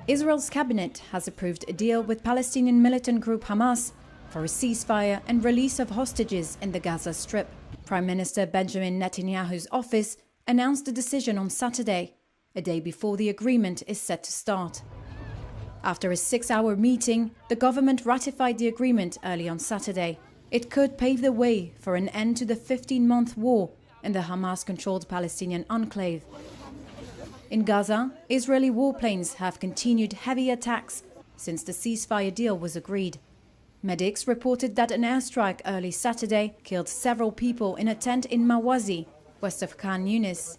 Israel's cabinet has approved a deal with Palestinian militant group Hamas for a ceasefire and release of hostages in the Gaza Strip. Prime Minister Benjamin Netanyahu's office announced the decision on Saturday, a day before the agreement is set to start. After a 6-hour meeting, the government ratified the agreement early on Saturday. It could pave the way for an end to the 15-month war in the Hamas-controlled Palestinian enclave. In Gaza, Israeli warplanes have continued heavy attacks since the ceasefire deal was agreed. Medics reported that an airstrike early Saturday killed several people in a tent in Mawazi, west of Khan Yunis.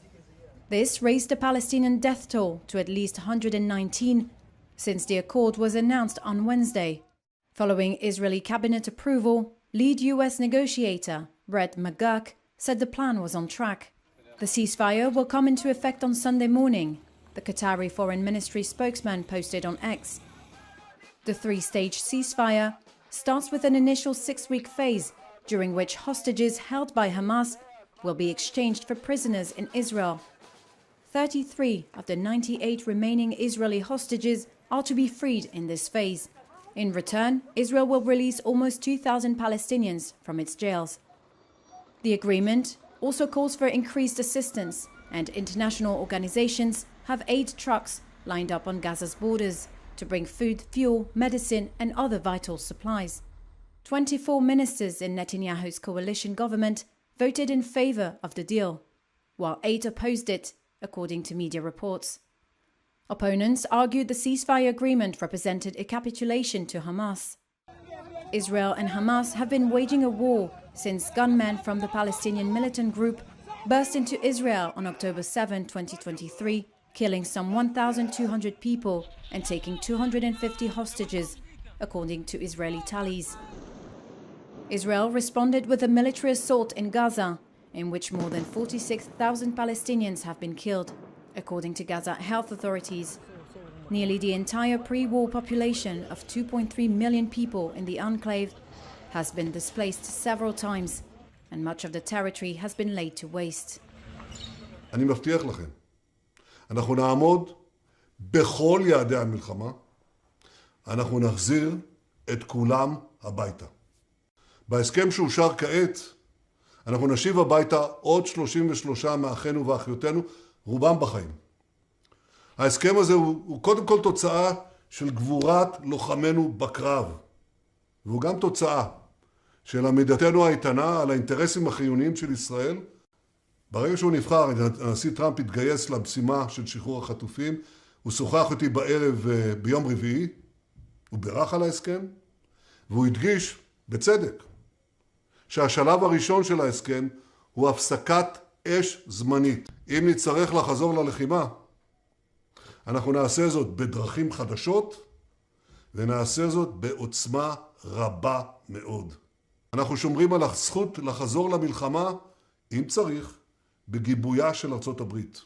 This raised the Palestinian death toll to at least 119 since the accord was announced on Wednesday. Following Israeli cabinet approval, lead U.S. negotiator Brett McGurk said the plan was on track. The ceasefire will come into effect on Sunday morning, the Qatari Foreign Ministry spokesman posted on X. The three-stage ceasefire starts with an initial 6-week phase during which hostages held by Hamas will be exchanged for prisoners in Israel. 33 of the 98 remaining Israeli hostages are to be freed in this phase. In return, Israel will release almost 2,000 Palestinians from its jails. The agreement also calls for increased assistance, and international organizations have aid trucks lined up on Gaza's borders to bring food, fuel, medicine and other vital supplies. 24 ministers in Netanyahu's coalition government voted in favor of the deal, while 8 opposed it, according to media reports. Opponents argued the ceasefire agreement represented a capitulation to Hamas. Israel and Hamas have been waging a war since gunmen from the Palestinian militant group burst into Israel on October 7, 2023, killing some 1,200 people and taking 250 hostages, according to Israeli tallies. Israel responded with a military assault in Gaza, in which more than 46,000 Palestinians have been killed, according to Gaza health authorities. Nearly the entire pre-war population of 2.3 million people in the enclave has been displaced several times, and much of the territory has been laid to waste. אני מבטיח לכם, אנחנו נעמוד בכל יעדי המלחמה, אנחנו נחזיר את כולם הביתה. בהסכם שאושר כעת, אנחנו נשיב הביתה עוד 33 מאחינו ואחיותינו, רובם בחיים. ההסכם הזה הוא קודם כל תוצאה של גבורת לוחמינו בקרב, והוא גם תוצאה של עמידתנו האיתנה על האינטרסים החיוניים של ישראל. ברגע שהוא נבחר, הנשיא טראמפ התגייס למשימה של שחרור החטופים, הוא שוחח איתי בערב ביום רביעי, הוא בירך על ההסכם, והוא הדגיש, בצדק, שהשלב הראשון של ההסכם הוא הפסקת אש זמנית. אם נצטרך לחזור ללחימה, אנחנו נעשה זאת בדרכים חדשות, ונעשה זאת בעוצמה רבה מאוד. אנחנו שומרים על הזכות לחזור למלחמה, אם צריך, בגיבויה של ארצות הברית.